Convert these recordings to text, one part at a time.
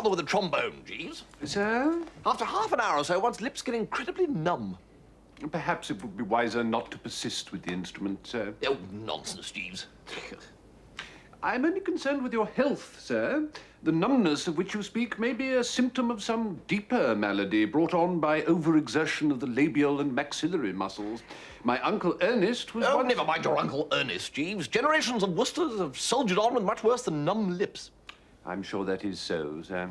trouble with the trombone, Jeeves? Sir? After half an hour or so, one's lips get incredibly numb. Perhaps it would be wiser not to persist with the instrument, sir. Oh, nonsense, Jeeves. I'm only concerned with your health, sir. The numbness of which you speak may be a symptom of some deeper malady brought on by overexertion of the labial and maxillary muscles. My Uncle Ernest was Oh, never mind your Uncle Ernest, Jeeves. Generations of Woosters have soldiered on with much worse than numb lips. I'm sure that is so, sir.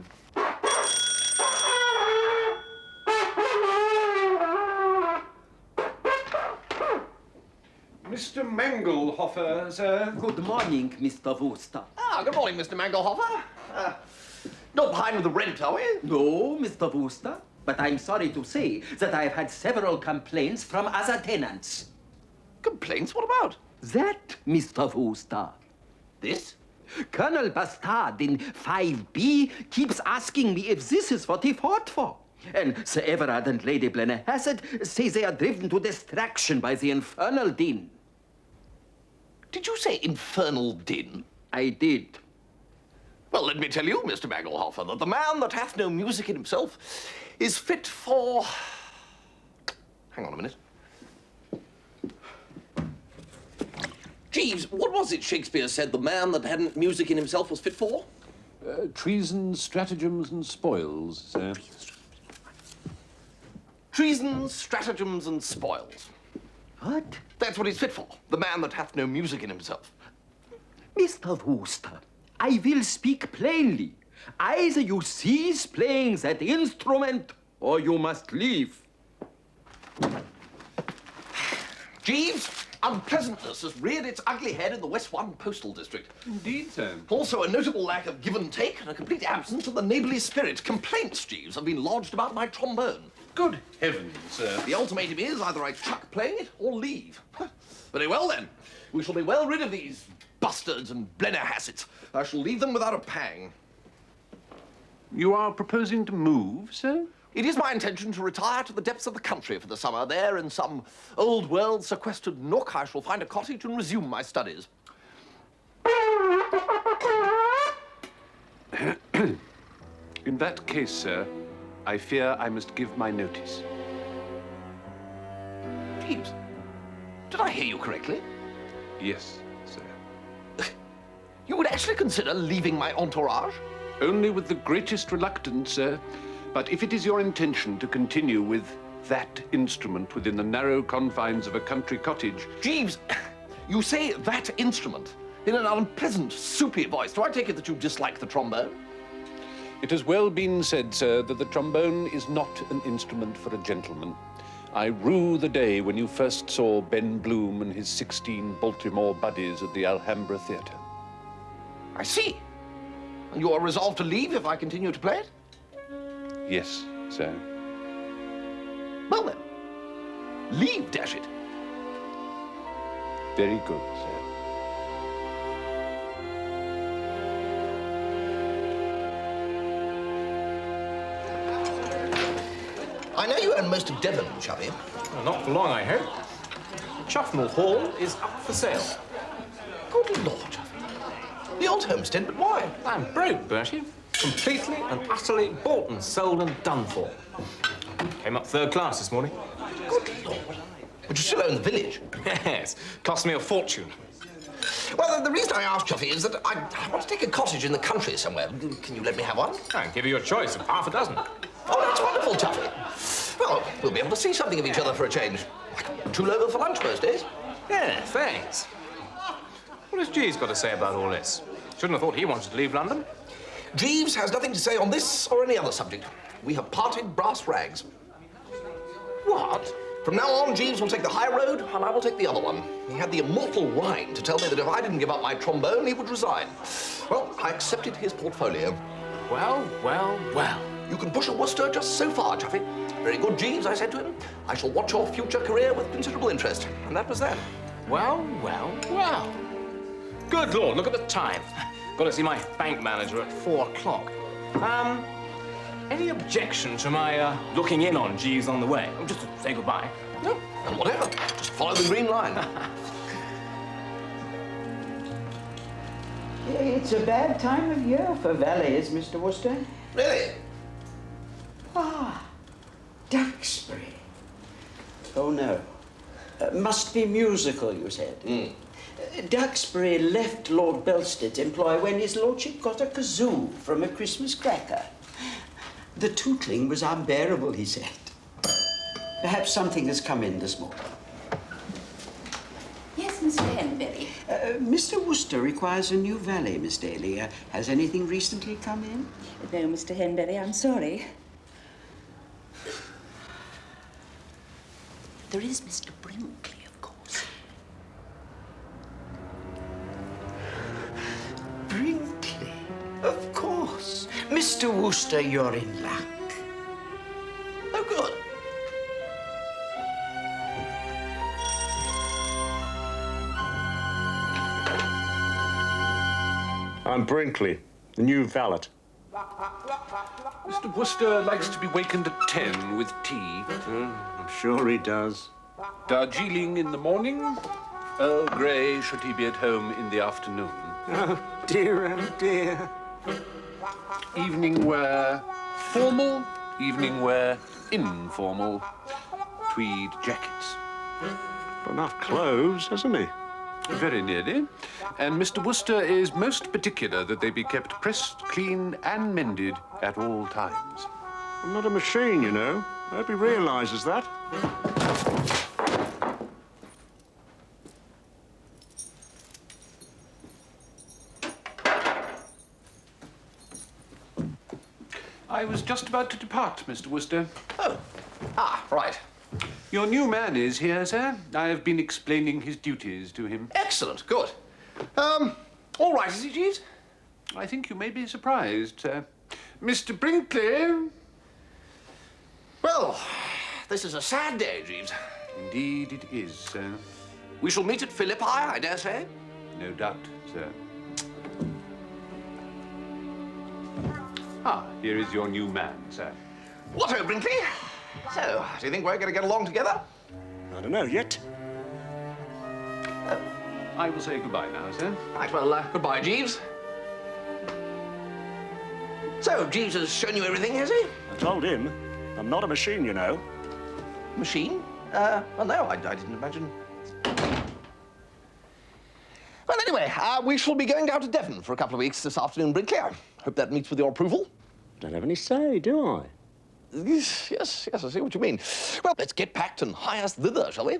Mr. Mangelhofer, sir. Good morning, Mr. Wooster. Ah, good morning, Mr. Mangelhofer. Not behind with the rent, are we? No, Mr. Wooster, but I'm sorry to say that I've had several complaints from other tenants. Complaints? What about? That, Mr. Wooster. This? Colonel Bastard in 5B keeps asking me if this is what he fought for. And Sir Everard and Lady Blennerhassett say they are driven to distraction by the infernal din. Did you say infernal din? I did. Well, let me tell you, Mr. Mangelhofer, that the man that hath no music in himself is fit for... Hang on a minute. Jeeves, what was it Shakespeare said the man that hadn't music in himself was fit for? Treason, stratagems, and spoils, sir. Treason, stratagems, and spoils. What? That's what he's fit for, the man that hath no music in himself. Mr. Wooster, I will speak plainly. Either you cease playing that instrument, or you must leave. Jeeves, unpleasantness has reared its ugly head in the West One Postal District. Indeed, sir. Also, a notable lack of give and take and a complete absence of the neighbourly spirit. Complaints, Jeeves, have been lodged about my trombone. Good heavens, sir. The ultimatum is either I chuck playing it or leave. Very well, then. We shall be well rid of these bustards and Blennerhassets. I shall leave them without a pang. You are proposing to move, sir? It is my intention to retire to the depths of the country for the summer. There, in some old-world sequestered nook, I shall find a cottage and resume my studies. In that case, sir, I fear I must give my notice. Jeeves, did I hear you correctly? Yes, sir. You would actually consider leaving my entourage? Only with the greatest reluctance, sir. But if it is your intention to continue with that instrument within the narrow confines of a country cottage... Jeeves, you say that instrument in an unpleasant, soupy voice. Do I take it that you dislike the trombone? It has well been said, sir, that the trombone is not an instrument for a gentleman. I rue the day when you first saw Ben Bloom and his 16 Baltimore buddies at the Alhambra Theatre. I see. And you are resolved to leave if I continue to play it? Yes, sir. Well, then, leave, dash it. Very good, sir. I know you own most of Devon, Chuffy. Well, not for long, I hope. Chuffnell Hall is up for sale. Good Lord, Chuffy. The old homestead, but why? I'm broke, Bertie. Completely and utterly bought and sold and done for. Came up third class this morning. Good Lord. But you still own the village. Yes, cost me a fortune. Well, the reason I asked, Chuffy, is that I want to take a cottage in the country somewhere. Can you let me have one? I can give you a choice of half a dozen. Oh, that's wonderful, Chuffy. Well, we'll be able to see something of each other for a change. Two over for lunch most days. Yeah, thanks. What has Jeeves got to say about all this? Shouldn't have thought he wanted to leave London. Jeeves has nothing to say on this or any other subject. We have parted brass rags. What? From now on, Jeeves will take the high road, and I will take the other one. He had the immortal rind to tell me that if I didn't give up my trombone, he would resign. Well, I accepted his portfolio. Well, well, well. You can push a Wooster just so far, Chuffy. Very good, Jeeves, I said to him. I shall watch your future career with considerable interest. And that was that. Well, well, well. Good Lord, look at the time. Got to see my bank manager at 4 o'clock. Any objection to my looking in on Jeeves on the way? Oh, just to say goodbye. No, and whatever. Just follow the green line. It's a bad time of year for valets, Mr. Wooster. Really? Ah, Duxbury. Oh, no. Must be musical, you said. Duxbury left Lord Belstead's employ when his lordship got a kazoo from a Christmas cracker. The tootling was unbearable, he said. Perhaps something has come in this morning. Yes, Mr. Henberry. Mr. Wooster requires a new valet, Miss Daly. Has anything recently come in? No, Mr. Henberry, I'm sorry. There is Mr. Brinkley, of course. Brinkley? Of course. Mr. Wooster, you're in luck. Oh, good. I'm Brinkley, the new valet. Mr. Wooster likes to be wakened at 10 with tea. I'm sure he does. Darjeeling in the morning. Earl Grey should he be at home in the afternoon. Oh, dear. Evening wear formal, evening wear informal. Tweed jackets. Enough clothes, hasn't he? Very nearly. And Mr. Wooster is most particular that they be kept pressed, clean, and mended at all times. I'm not a machine, you know. I hope he realises that. I was just about to depart, Mr. Wooster. Oh. Ah, right. Your new man is here, sir. I have been explaining his duties to him. Excellent. Good. All right, is he, Jeeves? I think you may be surprised, sir. Mr. Brinkley. Well, this is a sad day, Jeeves. Indeed it is, sir. We shall meet at Philippi, I dare say. No doubt, sir. Ah, here is your new man, sir. What ho, Brinkley? So, do you think we're going to get along together? I don't know yet. I will say goodbye now, sir. Right, well, goodbye, Jeeves. So, Jeeves has shown you everything, has he? I told him. I'm not a machine, you know. Machine? Well, no, I didn't imagine. Well, anyway, we shall be going down to Devon for a couple of weeks this afternoon, Brinkley. I hope that meets with your approval. Don't have any say, do I? Yes, I see what you mean. Well, let's get packed and hie us thither, shall we?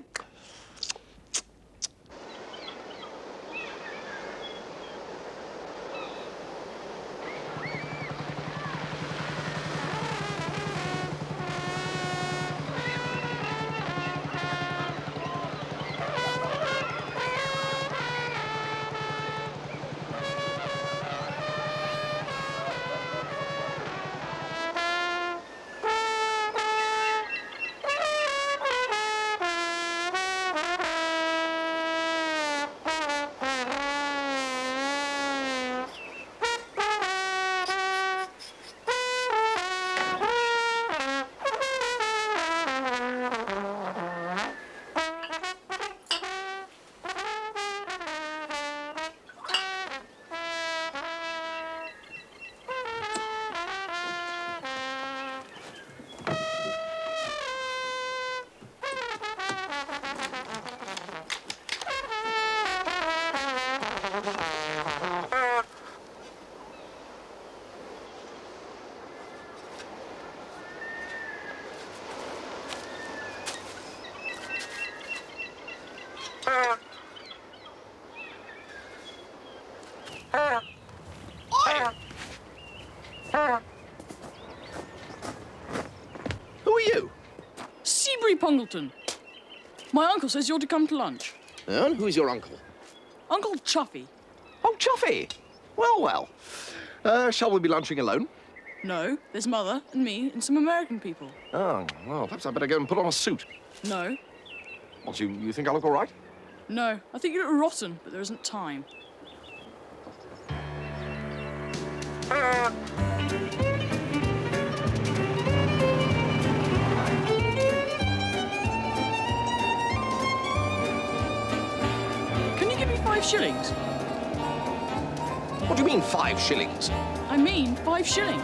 Who are you? Seabury Pongleton. My uncle says you're to come to lunch. And who is your uncle? Uncle Chuffy. Oh, Chuffy. Well. Shall we be lunching alone? No, there's Mother and me and some American people. Oh, well, perhaps I'd better go and put on a suit. No. What, you think I look all right? No, I think you look rotten, but there isn't time. Can you give me 5 shillings? What do you mean, 5 shillings? I mean 5 shillings.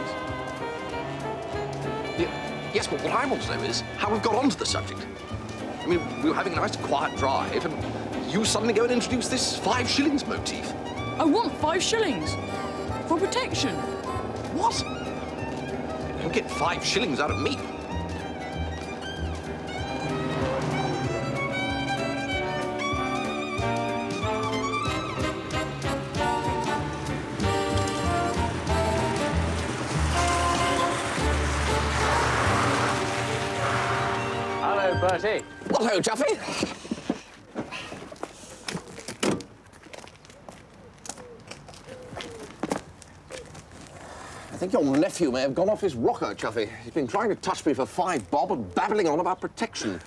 Yes, but what I want to know is how we've got onto the subject. I mean, we were having a nice quiet drive, and you suddenly go and introduce this 5 shillings motif. I want 5 shillings. For protection. What? You don't get 5 shillings out of me. Hello, Bertie. Well, hello, Chuffy. I think your nephew may have gone off his rocker, Chuffy. He's been trying to touch me for 5 bob and babbling on about protection.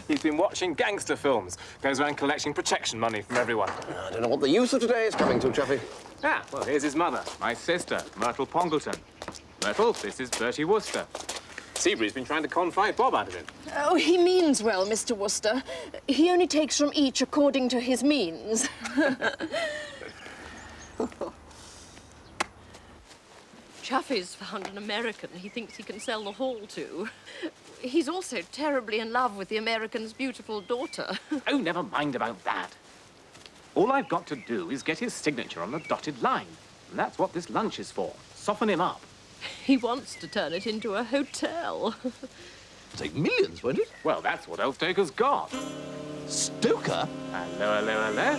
He's been watching gangster films. Goes around collecting protection money from everyone. I don't know what the use of today is coming to, Chuffy. Ah, well, here's his mother, my sister, Myrtle Pongleton. Myrtle, this is Bertie Wooster. Seabury's been trying to con 5 bob out of him. Oh, he means well, Mr. Wooster. He only takes from each according to his means. Chuffy's found an American he thinks he can sell the hall to. He's also terribly in love with the American's beautiful daughter. Oh, never mind about that. All I've got to do is get his signature on the dotted line. And that's what this lunch is for. Soften him up. He wants to turn it into a hotel. Take millions, won't it? Well, that's what Elftaker's got. Stoker? Hello, hello, hello.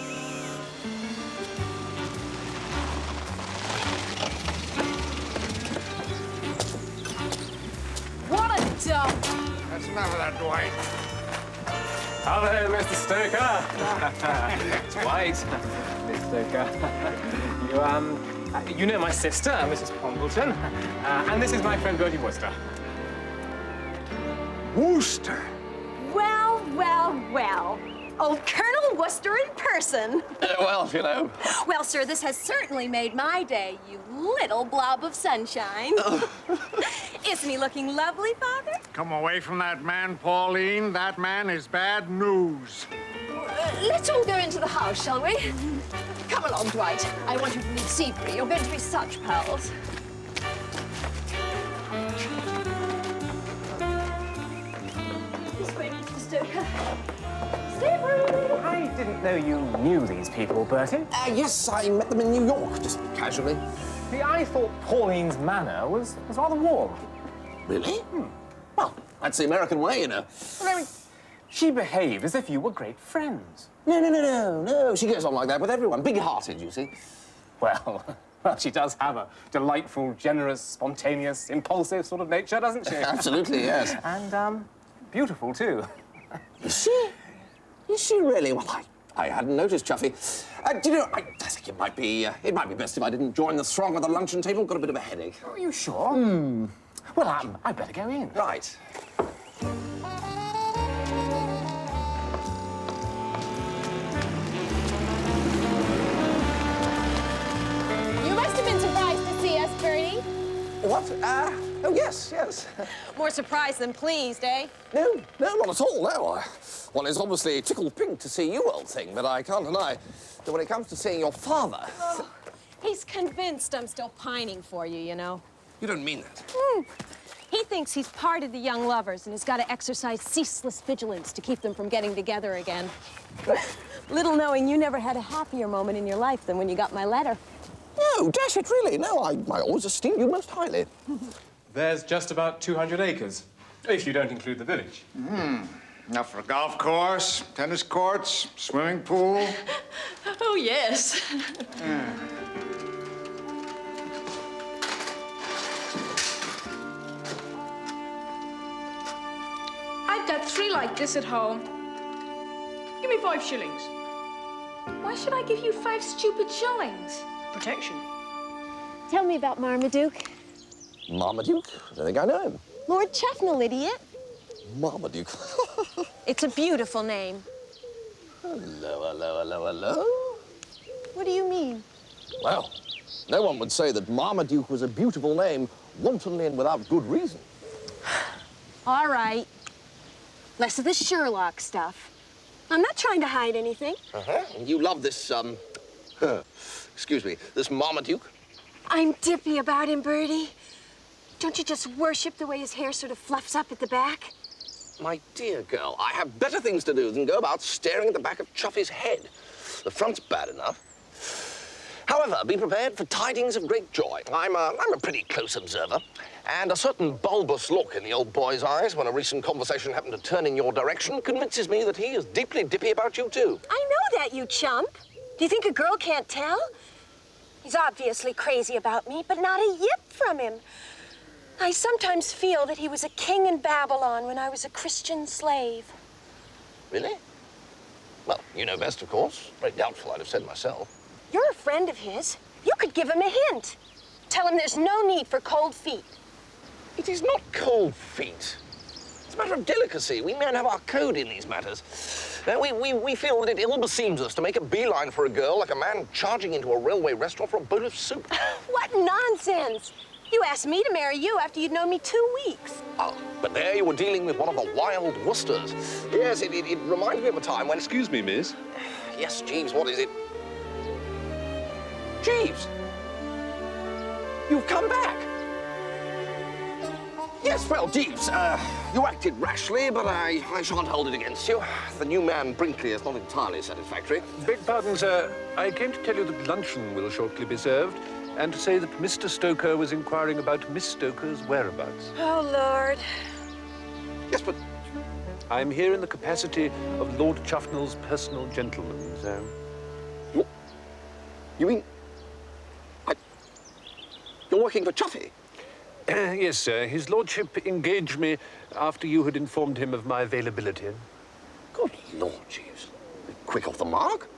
What a dump! That's enough of that, Dwight. Hello, Mr. Stoker. It's White. Miss Stoker. You know my sister, Mrs. Pongleton. And this is my friend Bertie Wooster. Wooster. Well, well, well. Old Colonel Wooster in person. Well, you know. Well, sir, this has certainly made my day, you little blob of sunshine. Isn't he looking lovely, Father? Come away from that man, Pauline. That man is bad news. Let's all go into the house, shall we? Come along, Dwight. I want you to meet Seabury. You're going to be such pals. This way, Mr. Stoker. Seabury! I didn't know you knew these people, Bertie. Yes, I met them in New York, just casually. See, I thought Pauline's manner was rather warm. Really? Well, that's the American way, you know. I mean, she behaved as if you were great friends. No. She gets on like that with everyone. Big-hearted, you see. Well, she does have a delightful, generous, spontaneous, impulsive sort of nature, doesn't she? Absolutely, yes. And, beautiful, too. Is she? Is she really? Well, I hadn't noticed, Chuffy. Do you know, I think it might be best if I didn't join the throng at the luncheon table. Got a bit of a headache. Are you sure? Well, I'd better go in. Right. You must have been surprised to see us, Bertie. What? Oh, yes. More surprised than pleased, eh? No, not at all, no. One is obviously tickled pink to see you, old thing, but I can't deny that when it comes to seeing your father... Oh, he's convinced I'm still pining for you, you know. You don't mean that. He thinks he's parted the young lovers and has got to exercise ceaseless vigilance to keep them from getting together again. Little knowing you never had a happier moment in your life than when you got my letter. No, dash it, really. No, I always esteemed you most highly. There's just about 200 acres, if you don't include the village. Enough for a golf course, tennis courts, swimming pool. Oh, yes. I've got 3 like this at home. Give me 5 shillings. Why should I give you 5 stupid shillings? Protection. Tell me about Marmaduke. Marmaduke? I don't think I know him. Lord Chufnell, idiot. Marmaduke. It's a beautiful name. Hello. What do you mean? Well, no one would say that Marmaduke was a beautiful name wantonly and without good reason. All right. Less of this Sherlock stuff. I'm not trying to hide anything. And you love this, excuse me, this Marmaduke? I'm dippy about him, Bertie. Don't you just worship the way his hair sort of fluffs up at the back? My dear girl, I have better things to do than go about staring at the back of Chuffy's head. The front's bad enough. However, be prepared for tidings of great joy. I'm a pretty close observer, and a certain bulbous look in the old boy's eyes when a recent conversation happened to turn in your direction convinces me that he is deeply dippy about you, too. I know that, you chump. Do you think a girl can't tell? He's obviously crazy about me, but not a yip from him. I sometimes feel that he was a king in Babylon when I was a Christian slave. Really? Well, you know best, of course. Very doubtful I'd have said myself. You're a friend of his. You could give him a hint. Tell him there's no need for cold feet. It is not cold feet. It's a matter of delicacy. We men have our code in these matters. We feel that it ill beseems us to make a beeline for a girl like a man charging into a railway restaurant for a bowl of soup. What nonsense! You asked me to marry you after you'd known me 2 weeks. Oh, but there you were dealing with one of the wild Woosters. Yes, it reminds me of a time when... Excuse me, miss. Yes, Jeeves, what is it? Jeeves! You've come back! Yes, well, Jeeves, you acted rashly, but I shan't hold it against you. The new man, Brinkley, is not entirely satisfactory. Beg pardon, sir. I came to tell you that luncheon will shortly be served, and to say that Mr. Stoker was inquiring about Miss Stoker's whereabouts. Oh, Lord. Yes, but... I'm here in the capacity of Lord Chuffnell's personal gentleman, sir. What? You mean... You're working for Chuffy? Yes, sir. His lordship engaged me after you had informed him of my availability. Good Lord, Jeeves. Quick off the mark.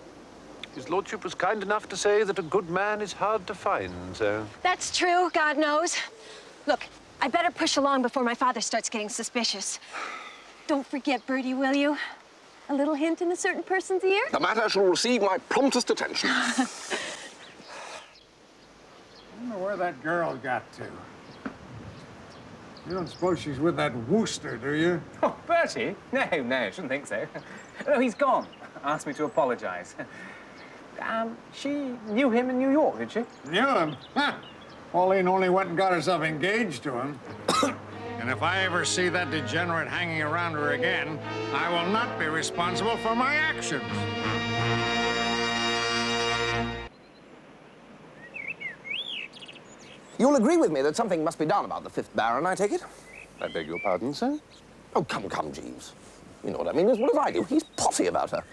His lordship was kind enough to say that a good man is hard to find, sir. That's true, God knows. Look, I better push along before my father starts getting suspicious. Don't forget, Bertie, will you? A little hint in a certain person's ear? The matter shall receive my promptest attention. I wonder where that girl got to. You don't suppose she's with that Wooster, do you? Oh, Bertie? No, shouldn't think so. No, he's gone. Asked me to apologize. She knew him in New York, did she? Knew him? Huh. Pauline only went and got herself engaged to him. And if I ever see that degenerate hanging around her again, I will not be responsible for my actions. You'll agree with me that something must be done about the 5th Baron, I take it? I beg your pardon, sir? Oh, come, Jeeves. You know what I mean? What did I do? He's potty about her.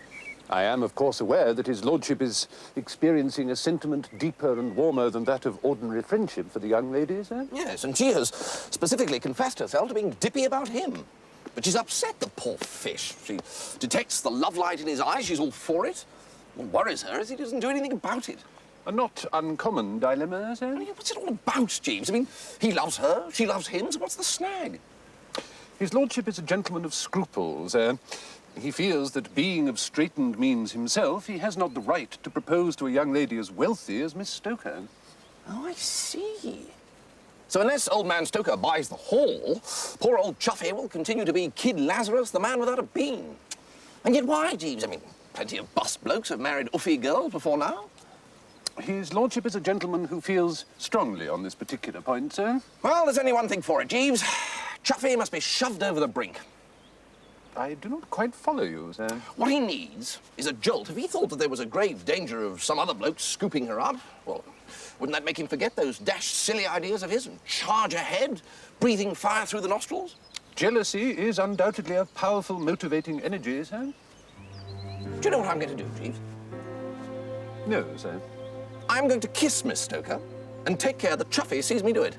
I am, of course, aware that his lordship is experiencing a sentiment deeper and warmer than that of ordinary friendship for the young lady, sir. Yes, and she has specifically confessed herself to being dippy about him. But she's upset, the poor fish. She detects the love light in his eyes. She's all for it. What worries her is he doesn't do anything about it. A not uncommon dilemma, sir. I mean, what's it all about, Jeeves? I mean, he loves her, she loves him, so what's the snag? His lordship is a gentleman of scruples, He feels that being of straitened means himself, he has not the right to propose to a young lady as wealthy as Miss Stoker. Oh, I see. So unless old man Stoker buys the hall, poor old Chuffy will continue to be Kid Lazarus, the man without a bean. And yet why, Jeeves? I mean, plenty of bust blokes have married uffy girls before now. His lordship is a gentleman who feels strongly on this particular point, sir. Well, there's only one thing for it, Jeeves. Chuffy must be shoved over the brink. I do not quite follow you, sir. What he needs is a jolt. If he thought that there was a grave danger of some other bloke scooping her up, well, wouldn't that make him forget those dashed silly ideas of his and charge ahead, breathing fire through the nostrils? Jealousy is undoubtedly a powerful motivating energy, sir. Do you know what I'm going to do, Jeeves? No, sir. I'm going to kiss Miss Stoker and take care that Chuffy sees me do it.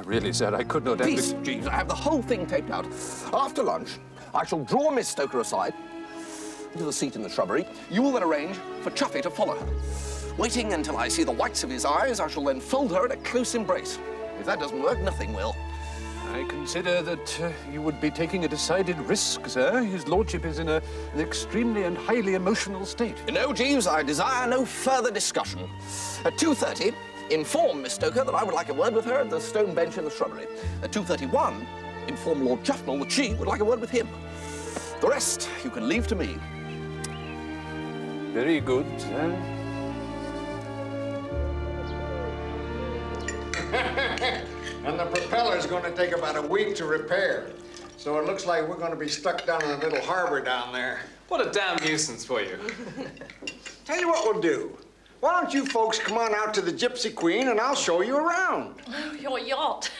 Really, sir, I could not... Peace, Jeeves. I have the whole thing taped out. After lunch, I shall draw Miss Stoker aside into the seat in the shrubbery. You will then arrange for Chuffy to follow her. Waiting until I see the whites of his eyes, I shall then fold her in a close embrace. If that doesn't work, nothing will. I consider that you would be taking a decided risk, sir. His lordship is in an extremely and highly emotional state. No, Jeeves, I desire no further discussion. At 2:30, inform Miss Stoker that I would like a word with her at the stone bench in the shrubbery. At 2:31, inform Lord Chuffnell that she would like a word with him. The rest you can leave to me. Very good, sir. And the propeller's going to take about a week to repair. So it looks like we're going to be stuck down in a little harbor down there. What a damn nuisance for you. Tell you what we'll do. Why don't you folks come on out to the Gypsy Queen and I'll show you around. Oh, your yacht.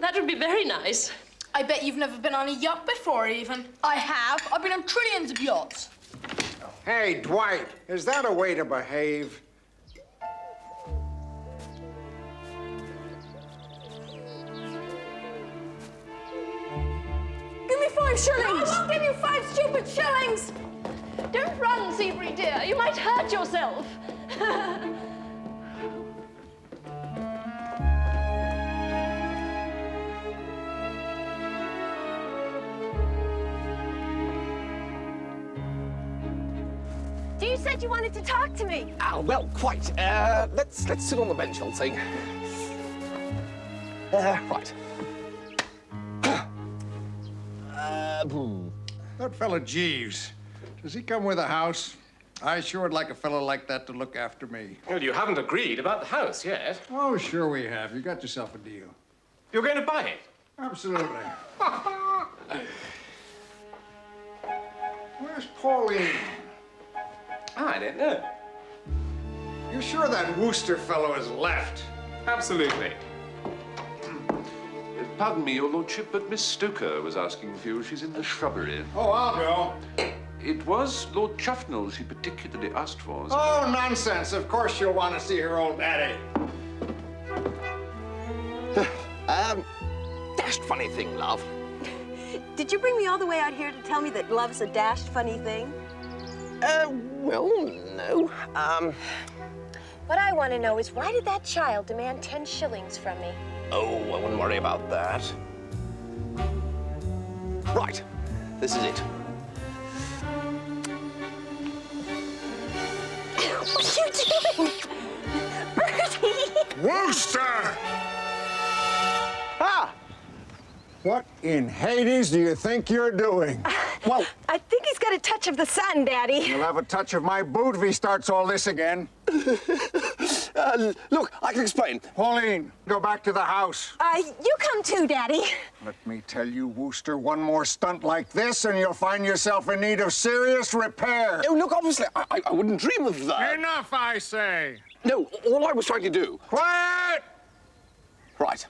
That would be very nice. I bet you've never been on a yacht before, even. I have. I've been on trillions of yachts. Hey, Dwight, is that a way to behave? Give me 5 shillings. I won't give you 5 stupid shillings. Don't run, Seabury dear. You might hurt yourself. You said you wanted to talk to me. Ah, well, quite. Let's sit on the bench, old thing. Right. That fella Jeeves, does he come with a house? I sure would like a fellow like that to look after me. Well, you haven't agreed about the house yet. Oh, sure we have. You got yourself a deal. You're going to buy it? Absolutely. Where's Pauline? I don't know. You sure that Wooster fellow has left? Absolutely. Pardon me, your lordship, but Miss Stoker was asking for you. She's in the shrubbery. Oh, I'll go. It was Lord Chuffnell she particularly asked for. Oh, nonsense. Of course she'll want to see her old daddy. Dashed funny thing, love. Did you bring me all the way out here to tell me that love's a dashed funny thing? Well, no. What I want to know is why did that child demand 10 shillings from me? Oh, I wouldn't worry about that. Right. This is it. What are you doing? Bertie! Wooster! Ah! What in Hades do you think you're doing? Well, I think he's got a touch of the sun, Daddy. You'll have a touch of my boot if he starts all this again. look, I can explain. Pauline, go back to the house. You come too, Daddy. Let me tell you, Wooster, one more stunt like this and you'll find yourself in need of serious repair. Oh, look, obviously, I wouldn't dream of that. Enough, I say. No, all I was trying to do... Quiet! Right.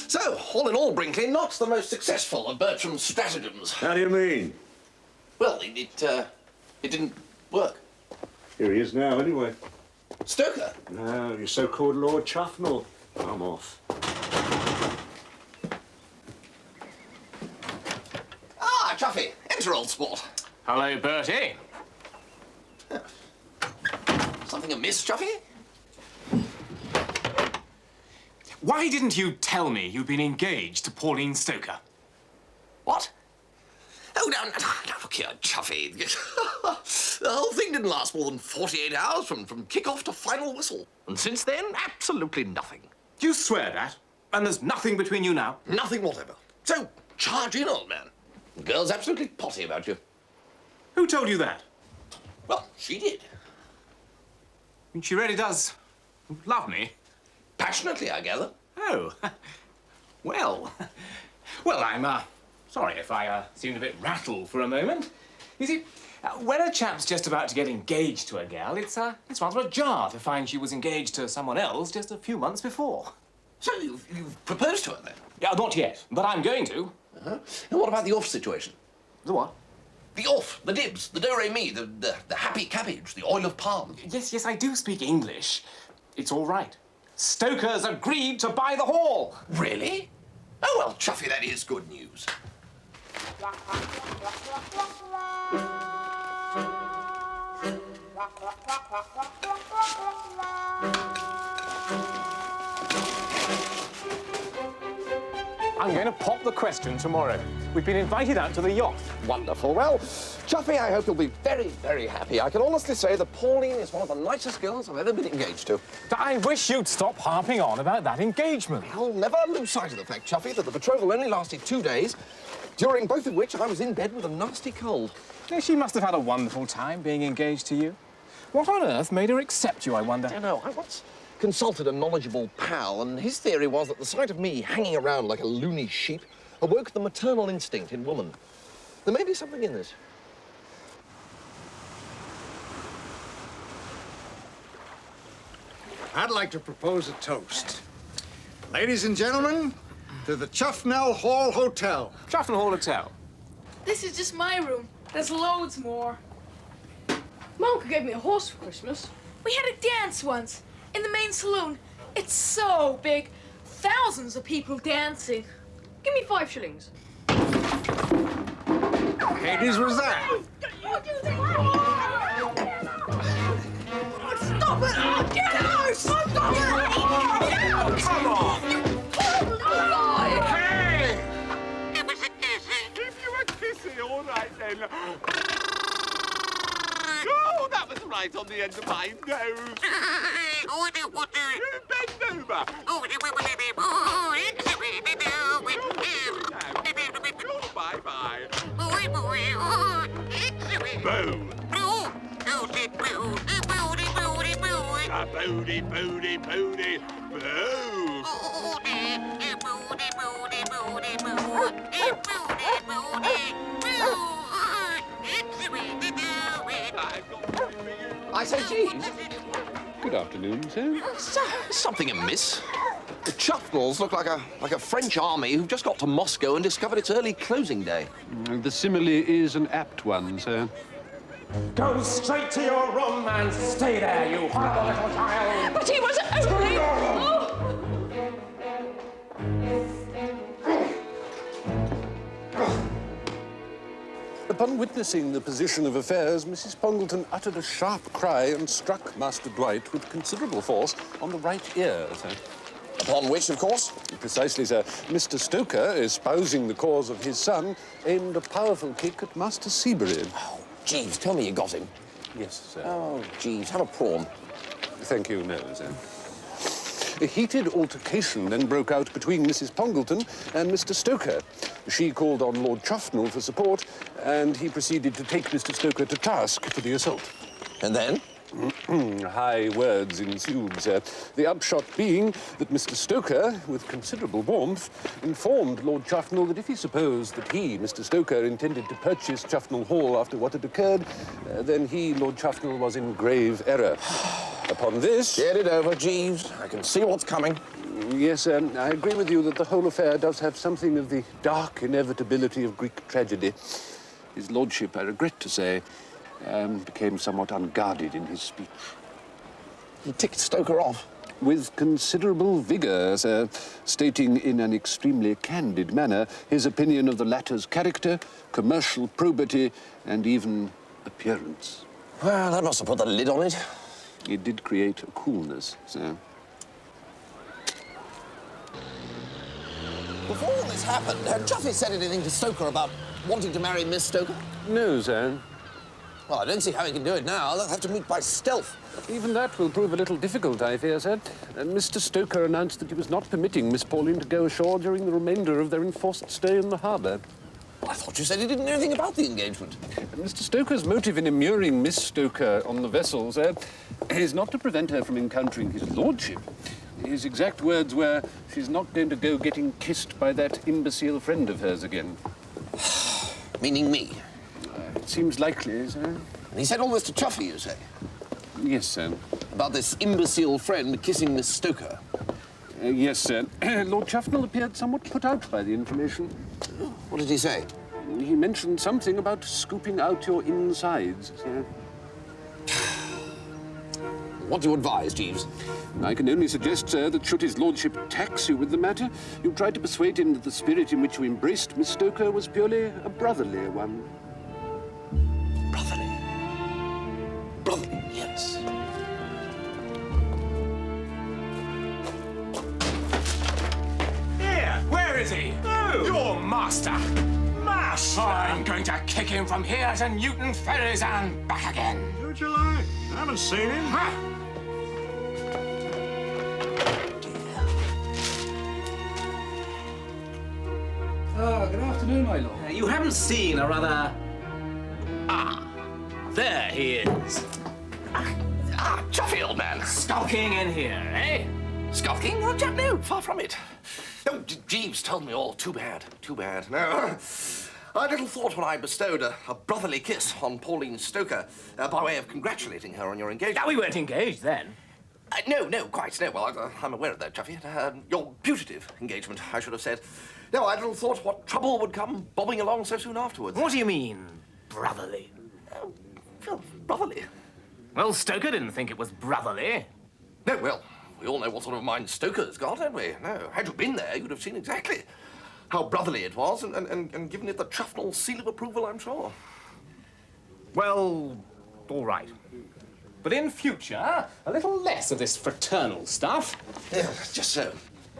So, all in all, Brinkley, not the most successful of Bertram's stratagems. How do you mean? Well, it didn't work. Here he is now, anyway. Stoker? No, your so-called Lord Chuffnell. I'm off. Ah, Chuffy, enter, old sport. Hello, Bertie. Something amiss, Chuffy? Why didn't you tell me you'd been engaged to Pauline Stoker? What? Oh, no, look here, Chuffy. The whole thing didn't last more than 48 hours from kick-off to final whistle. And since then, absolutely nothing. You swear that? And there's nothing between you now? Nothing whatever. So, charge in, old man. The girl's absolutely potty about you. Who told you that? Well, she did. I mean, she really does love me. Passionately, I gather. Oh. Well, I'm, sorry if I seemed a bit rattled for a moment. You see, when a chap's just about to get engaged to a gal, it's rather a jar to find she was engaged to someone else just a few months before. So you've proposed to her, then? Yeah, not yet, but I'm going to. Uh-huh. And what about the off situation? The what? The off, the dibs, the do-re-mi, the happy cabbage, the oil of palm. Yes, I do speak English. It's all right. Stoker's agreed to buy the hall. Really? Oh, well, Chuffy, that is good news. I'm going to pop the question tomorrow. We've been invited out to the yacht. Wonderful. Well, Chuffy, I hope you'll be very, very happy. I can honestly say that Pauline is one of the nicest girls I've ever been engaged to. I wish you'd stop harping on about that engagement. I'll never lose sight of the fact, Chuffy, that the betrothal only lasted 2 days, during both of which I was in bed with a nasty cold. She must have had a wonderful time being engaged to you. What on earth made her accept you, I wonder? I don't know. I once consulted a knowledgeable pal, and his theory was that the sight of me hanging around like a loony sheep awoke the maternal instinct in woman. There may be something in this. I'd like to propose a toast. Ladies and gentlemen, to the Chuffnell Hall Hotel. Chuffnell Hall Hotel? This is just my room. There's loads more. My uncle gave me a horse for Christmas. We had a dance once in the main saloon. It's so big. Thousands of people dancing. Give me 5 shillings. Hades was that? Stop it! Oh, get out! Stop it! Oh, come on! Hey! Give you a kissy, all right then. Oh, that was right on the end of my nose. Bend over. Bye-bye. Boo. Booty, booty, booty, boo. I say, Jeeves. Good afternoon, sir. Something amiss. The Chuffnells look like a French army who've just got to Moscow and discovered its early closing day. The simile is an apt one, sir. Go straight to your room and stay there, you horrible little child. But he was only... Oh. Upon witnessing the position of affairs, Mrs. Pongleton uttered a sharp cry and struck Master Dwight with considerable force on the right ear, sir. Upon which, of course? Precisely, sir. Mr. Stoker, espousing the cause of his son, aimed a powerful kick at Master Seabury. Oh, Jeeves, tell me you got him. Yes, sir. Oh, Jeeves, have a prawn. Thank you, no, sir. A heated altercation then broke out between Mrs. Pongleton and Mr. Stoker. She called on Lord Chuffnell for support, and he proceeded to take Mr. Stoker to task for the assault. And then? High words ensued, sir. The upshot being that Mr. Stoker, with considerable warmth, informed Lord Chuffnell that if he supposed that he, Mr. Stoker, intended to purchase Chuffnell Hall after what had occurred, then he, Lord Chuffnell, was in grave error. Upon this... Get it over, Jeeves. I can see what's coming. Yes, I agree with you that the whole affair does have something of the dark inevitability of Greek tragedy. His lordship, I regret to say, became somewhat unguarded in his speech. He ticked Stoker off. With considerable vigour, sir, stating in an extremely candid manner his opinion of the latter's character, commercial probity, and even appearance. Well, that must have put the lid on it. It did create a coolness, sir. Before all this happened, had Chuffy said anything to Stoker about wanting to marry Miss Stoker? No, sir. Well, I don't see how he can do it now. They'll have to meet by stealth. Even that will prove a little difficult, I fear, sir. Mr. Stoker announced that he was not permitting Miss Pauline to go ashore during the remainder of their enforced stay in the harbour. Well, I thought you said he didn't know anything about the engagement. Mr. Stoker's motive in immuring Miss Stoker on the vessel, sir, is not to prevent her from encountering his lordship. His exact words were, she's not going to go getting kissed by that imbecile friend of hers again. Meaning me? It seems likely, sir. And he said all this to Chuffy, you say? Yes, sir. About this imbecile friend kissing Miss Stoker? Yes, sir. Lord Chuffnell appeared somewhat put out by the information. What did he say? He mentioned something about scooping out your insides, sir. What do you advise, Jeeves? I can only suggest, sir, that should his lordship tax you with the matter, you try to persuade him that the spirit in which you embraced Miss Stoker was purely a brotherly one. Brotherly? Brotherly, yes. Here, where is he? Who? Your master. Master? I'm going to kick him from here to Newton Ferries and back again. Do what you like. I haven't seen him. Ha! Good afternoon, my lord. You haven't seen a rather... Ah, there he is. Chuffy, old man. Skulking in here, eh? Skulking? Oh, Jack, no, far from it. Oh, Jeeves told me all. Too bad, too bad. No, I little thought when I bestowed a brotherly kiss on Pauline Stoker by way of congratulating her on your engagement. Now, we weren't engaged then. No, quite. No, well, I'm aware of that, Chuffy. Your putative engagement, I should have said. No, I little thought what trouble would come bobbing along so soon afterwards. What do you mean, brotherly? Well, brotherly. Well, Stoker didn't think it was brotherly. No, well, we all know what sort of mind Stoker's got, don't we? No, had you been there, you'd have seen exactly how brotherly it was and given it the Chuffnell seal of approval, I'm sure. Well, all right. But in future, a little less of this fraternal stuff. Yeah, just so.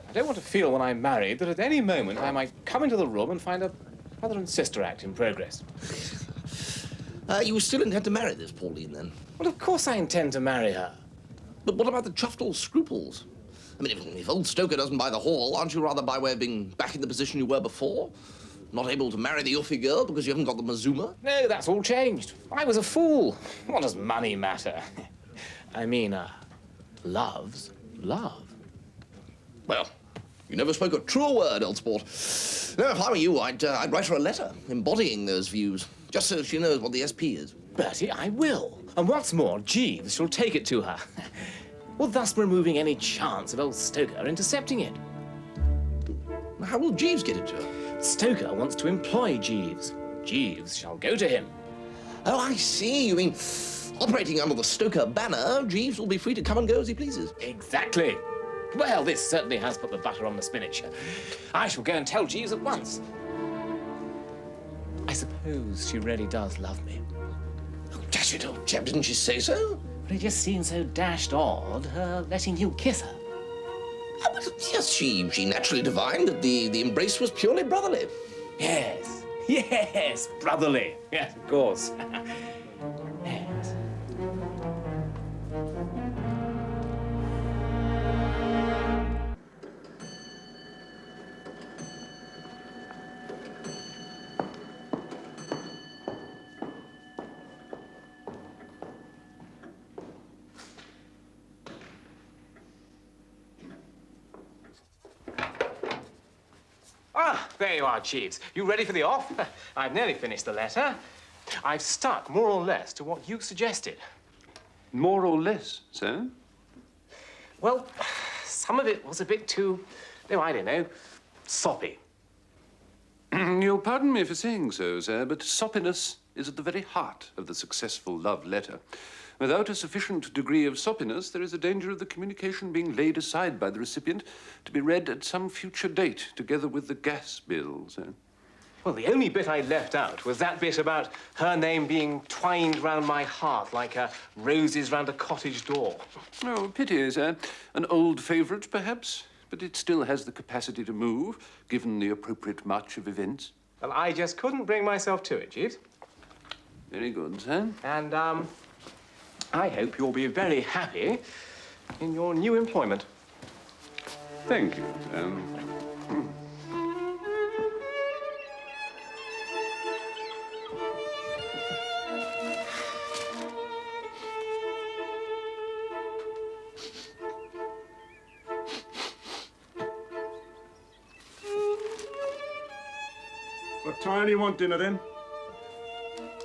I don't want to feel when I'm married that at any moment I might come into the room and find a brother and sister act in progress. You still intend to marry this Pauline, then? Well, of course I intend to marry her. But what about the Chuffnell scruples? I mean, if old Stoker doesn't buy the hall, aren't you rather by way of being back in the position you were before? Not able to marry the Uffy girl because you haven't got the Mazuma? No, that's all changed. I was a fool. What does money matter? I mean, love's love. Well, you never spoke a truer word, Elsport. No, if I were you, I'd write her a letter embodying those views, just so she knows what the SP is. Bertie, I will. And what's more, Jeeves shall take it to her. Well, thus removing any chance of old Stoker intercepting it. How will Jeeves get it to her? Stoker wants to employ Jeeves. Jeeves shall go to him. Oh, I see. You mean, operating under the Stoker banner, Jeeves will be free to come and go as he pleases. Exactly. Well, this certainly has put the butter on the spinach. I shall go and tell Jeeves at once. I suppose she really does love me. Oh, dash it, old chap, didn't she say so? But it just seems so dashed odd, her letting you kiss her. Oh, but yes, she naturally divined that the embrace was purely brotherly. Yes, brotherly. Yes, of course. Yes. Ah, there you are, Jeeves. You ready for the off? I've nearly finished the letter. I've stuck more or less to what you suggested. More or less, sir? Well, some of it was a bit too, no, I don't know, soppy. You'll pardon me for saying so, sir, but soppiness is at the very heart of the successful love letter. Without a sufficient degree of soppiness, there is a danger of the communication being laid aside by the recipient to be read at some future date, together with the gas bill, sir. Well, the only bit I left out was that bit about her name being twined round my heart like roses round a cottage door. Oh, pity, sir. An old favourite, perhaps, but it still has the capacity to move, given the appropriate march of events. Well, I just couldn't bring myself to it, Jeeves. Very good, sir. And, I hope you'll be very happy in your new employment. Thank you, sir. What time do you want dinner, then?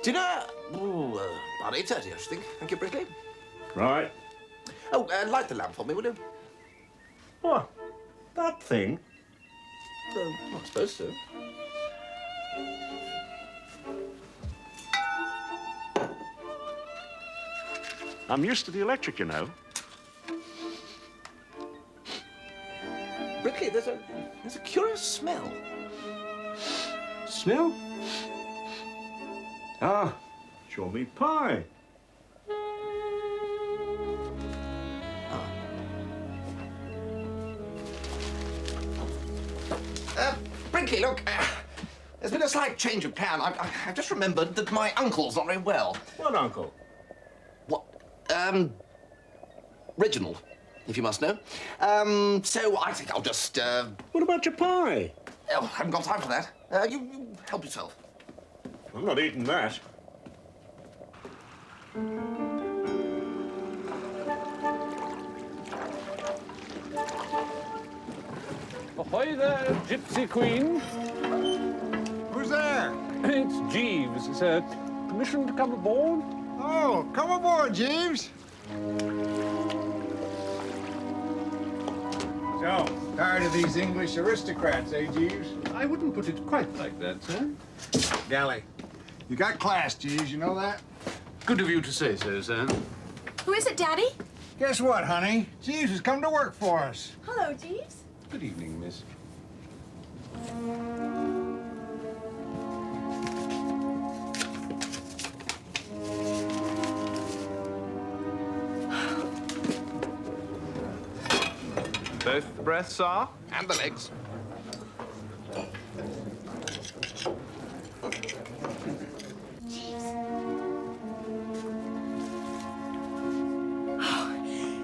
Dinner? Oh, about 8:30, I should think. Thank you, Brickley. Right. Oh, light the lamp for me, will you? What? That thing? I suppose so. I'm used to the electric, you know. Brickley, there's a curious smell. Smell? Ah, show me pie. Brinkley, look, there's been a slight change of plan. I've just remembered that my uncle's not very well. What uncle? What? Reginald, if you must know. So I think I'll just, What about your pie? Oh, I haven't got time for that. You help yourself. I'm not eating that. Ahoy there, Gypsy Queen. Who's there? It's Jeeves, sir. Permission to come aboard? Oh, come aboard, Jeeves. So, tired of these English aristocrats, eh, Jeeves? I wouldn't put it quite like that, sir. Galley, you got class, Jeeves, you know that? Good of you to say so, sir. Who is it, Daddy? Guess what, honey? Jeeves has come to work for us. Hello, Jeeves. Good evening, miss. Both the breaths are? And the legs.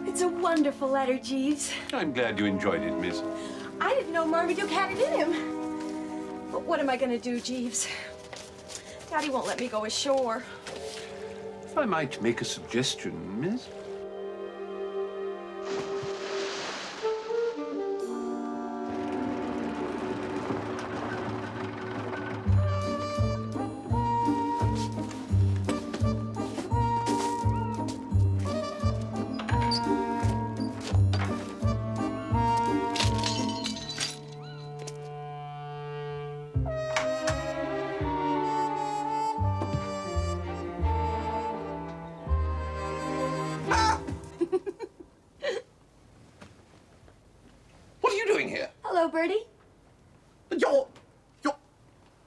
It's a wonderful letter, Jeeves. I'm glad you enjoyed it, miss. I didn't know Marmaduke had it in him. But what am I going to do, Jeeves? Daddy won't let me go ashore. If I might make a suggestion, miss. What are you doing here? Hello, Bertie.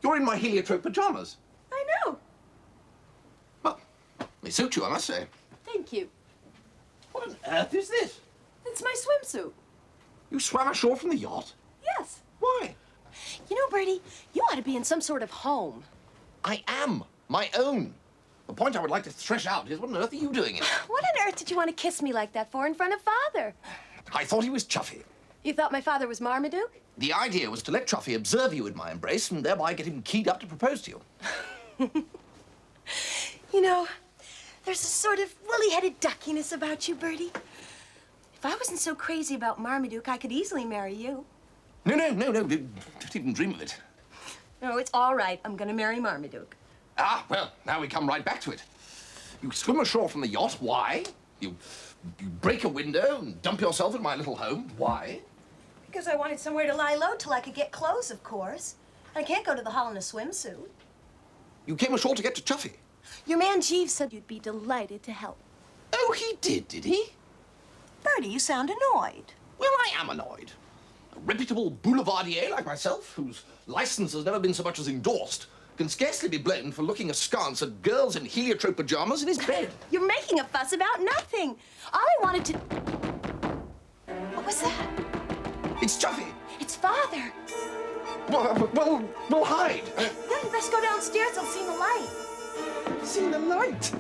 You're in my heliotrope pajamas. I know. Well, they suit you, I must say. Thank you. What on earth is this? It's my swimsuit. You swam ashore from the yacht? Yes. Why? You know, Bertie, you ought to be in some sort of home. I am. My own. The point I would like to thresh out is what on earth are you doing here? What on earth did you want to kiss me like that for in front of Father? I thought he was Chuffy. You thought my father was Marmaduke? The idea was to let Chuffy observe you in my embrace and thereby get him keyed up to propose to you. You know, there's a sort of woolly-headed duckiness about you, Bertie. If I wasn't so crazy about Marmaduke, I could easily marry you. No. Don't even dream of it. No, it's all right. I'm going to marry Marmaduke. Ah, well, now we come right back to it. You swim ashore from the yacht. Why? You break a window and dump yourself in my little home. Why? Because I wanted somewhere to lie low till I could get clothes, of course. I can't go to the hall in a swimsuit. You came ashore to get to Chuffy. Your man Jeeves said you'd be delighted to help. Oh, he did he? Bertie, you sound annoyed. Well, I am annoyed. A reputable boulevardier like myself, whose license has never been so much as endorsed, can scarcely be blamed for looking askance at girls in heliotrope pajamas in his bed. You're making a fuss about nothing. All I wanted to... What was that? It's Chuffy. It's Father. We'll hide. Yeah, you best go downstairs. I'll see the light. See the light?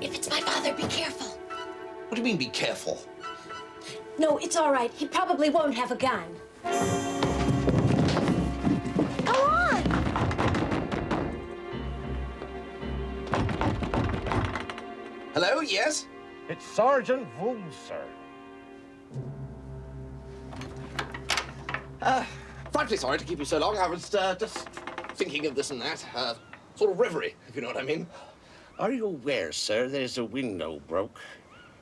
If it's my father, be careful. What do you mean, be careful? No, it's all right. He probably won't have a gun. Go on! Hello, yes? It's Sergeant Wooster. Frankly sorry to keep you so long. I was just thinking of this and that. Sort of reverie, if you know what I mean. Are you aware, sir, there's a window broke?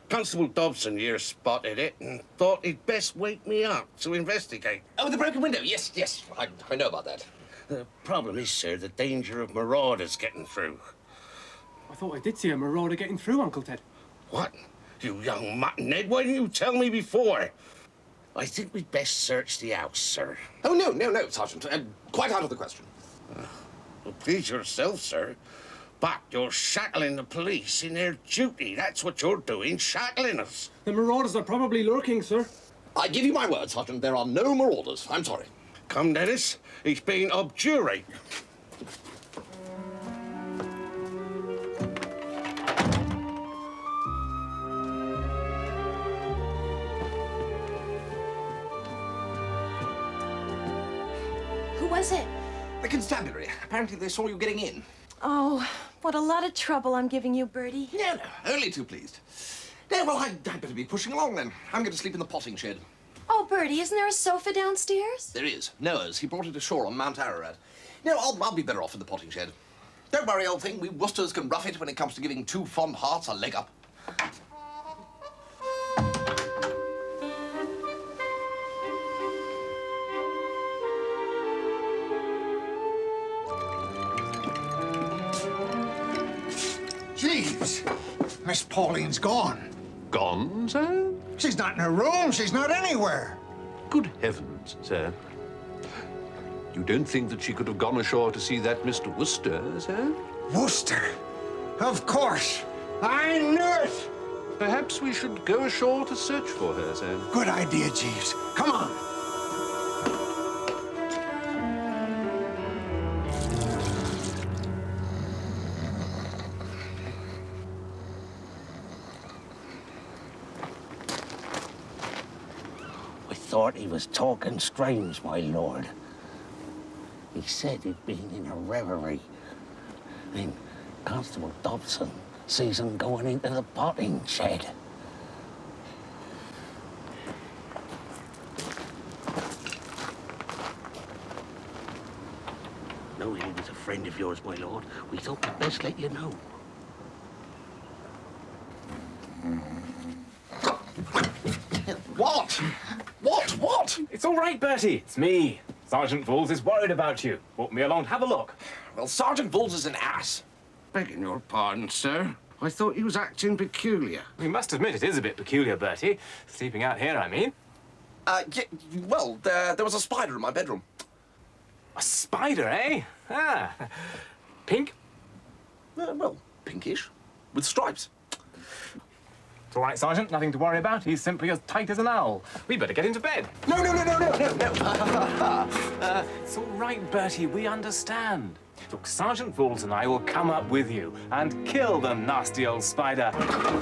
Constable Dobson here spotted it and thought he'd best wake me up to investigate. Oh, the broken window. Yes. I know about that. The problem is, sir, the danger of marauders getting through. I thought I did see a marauder getting through, Uncle Ted. What? You young muttonhead, why didn't you tell me before? I think we'd best search the house, sir. Oh, no, Sergeant. Quite out of the question. Well, please yourself, sir. But you're shackling the police in their duty. That's what you're doing, shackling us. The marauders are probably lurking, sir. I give you my word, Sergeant, there are no marauders. I'm sorry. Come, Dennis. He's being obdurate. Who was it? The constabulary. Apparently they saw you getting in. Oh, what a lot of trouble I'm giving you, Bertie. No, only too pleased. No, well, I'd better be pushing along then. I'm going to sleep in the potting shed. Oh, Bertie, isn't there a sofa downstairs? There is. Noah's. He brought it ashore on Mount Ararat. No, I'll be better off in the potting shed. Don't worry, old thing. We Woosters can rough it when it comes to giving two fond hearts a leg up. Jeeves, Miss Pauline's gone. Gone, sir? She's not in her room. She's not anywhere. Good heavens, sir. You don't think that she could have gone ashore to see that Mr. Wooster, sir? Wooster? Of course. I knew it. Perhaps we should go ashore to search for her, sir. Good idea, Jeeves. Come on. I thought he was talking strange, my lord. He said he'd been in a reverie. Then Constable Dobson sees him going into the potting shed. Knowing he was a friend of yours, my lord, we thought we'd best let you know. What? What? It's all right, Bertie. It's me. Sergeant Voules is worried about you. Brought me along to have a look. Well, Sergeant Voules is an ass. Begging your pardon, sir. I thought he was acting peculiar. We must admit it is a bit peculiar, Bertie. Sleeping out here, I mean. Yeah, well, there was a spider in my bedroom. A spider, eh? Ah. Pink? Well, pinkish. With stripes. It's all right, Sergeant. Nothing to worry about. He's simply as tight as an owl. We better get into bed. No. It's all right, Bertie. We understand. Look, Sergeant Voules and I will come up with you and kill the nasty old spider. Come on.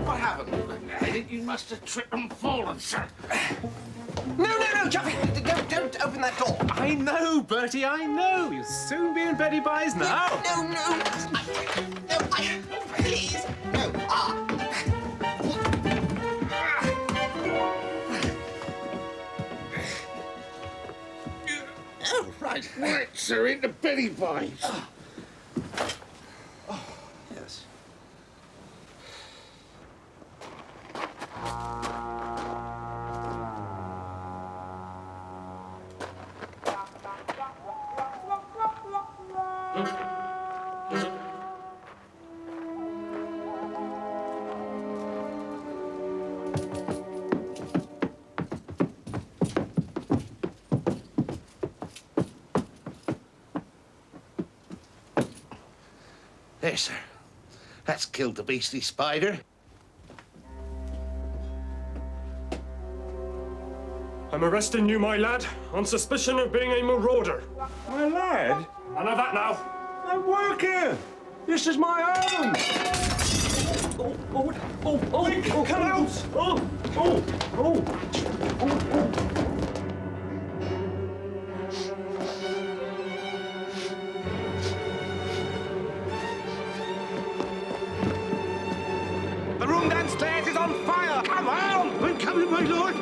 What happened? I think you must have tripped and fallen, sir. No, Chuffy! Don't open that door. I know, Bertie, I know. You'll soon be in Betty By's now. No. Please. No. Oh, right. Right, sir, into Betty By's. Yes. There, sir. That's killed the beastly spider. I'm arresting you, my lad, on suspicion of being a marauder. My lad? None of that now. I work here. This is my home. Come out! The room downstairs is on fire! Come on! I'm coming, my lord!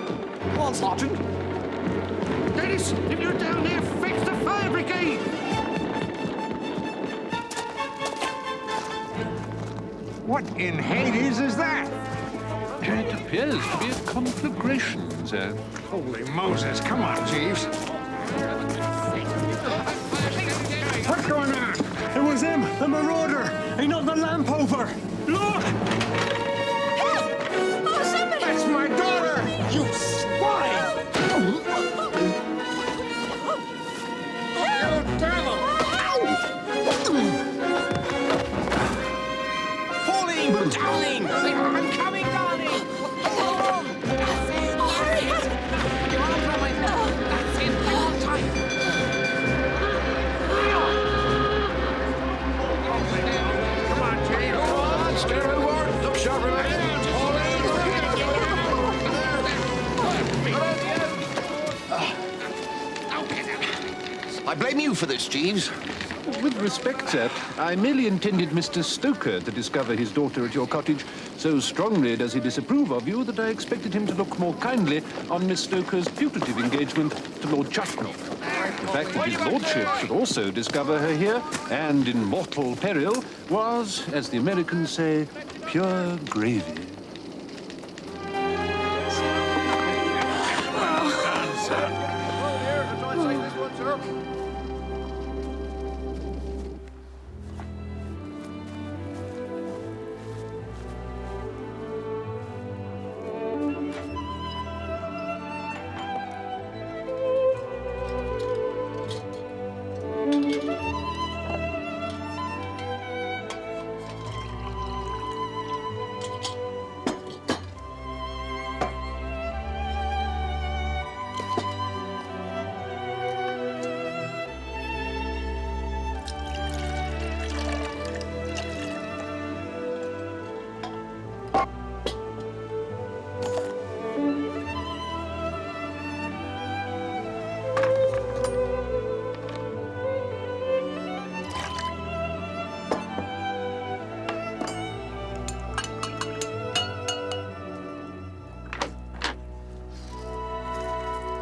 Go on, Sergeant. Dennis, if you're down there, fix the fire brigade! What in Hades is that? Turn it to appears to be a conflagration, sir. Holy Moses, come on, Jeeves. What's going on? It was him, the marauder. He knocked the lamp over. Look! Help! Oh, somebody! That's my daughter! You swine! You devil! Pauline, darling! I'm coming, darling! That's it. Hurry up! Your arms around my neck. That's it. Hold on tight. Come on, Jeeves. Go on, stare inward. Look sharp, I blame you for this, Jeeves. With respect, sir, I merely intended Mr. Stoker to discover his daughter at your cottage. So strongly does he disapprove of you that I expected him to look more kindly on Miss Stoker's putative engagement to Lord Chuffy. The fact that his lordship should also discover her here, and in mortal peril, was, as the Americans say, pure gravy.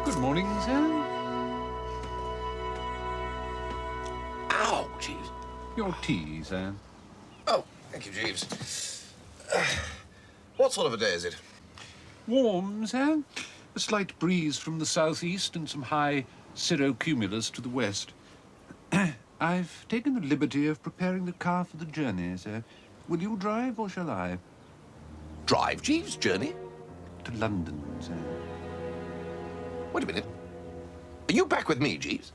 Good morning, sir. Ow, Jeeves. Your tea, sir. Oh, thank you, Jeeves. What sort of a day is it? Warm, sir. A slight breeze from the southeast and some high cirrocumulus to the west. I've taken the liberty of preparing the car for the journey, sir. Will you drive or shall I? Drive, Jeeves? Journey? To London, sir. Wait a minute. Are you back with me, Jeeves?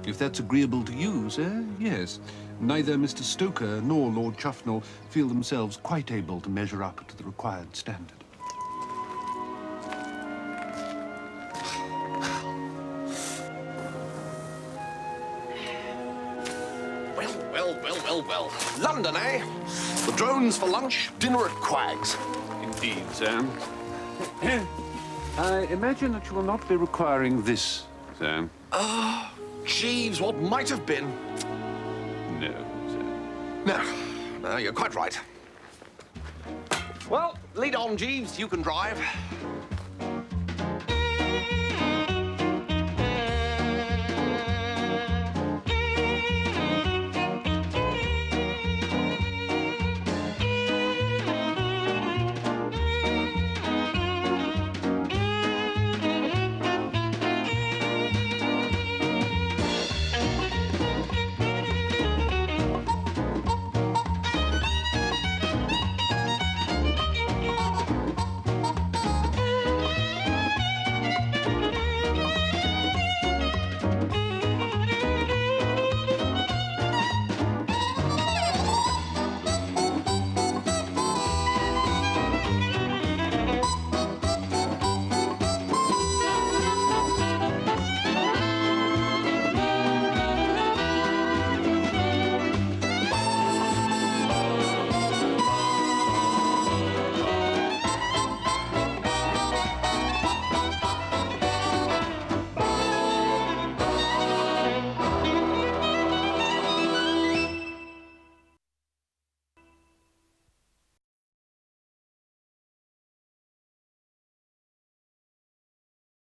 If that's agreeable to you, sir, yes. Neither Mr. Stoker nor Lord Chuffnell feel themselves quite able to measure up to the required standard. Well. London, eh? The drones for lunch, dinner at Quag's. Indeed, sir. I imagine that you will not be requiring this, sir. Jeeves, what might have been. No, sir. No, you're quite right. Well, lead on, Jeeves. You can drive.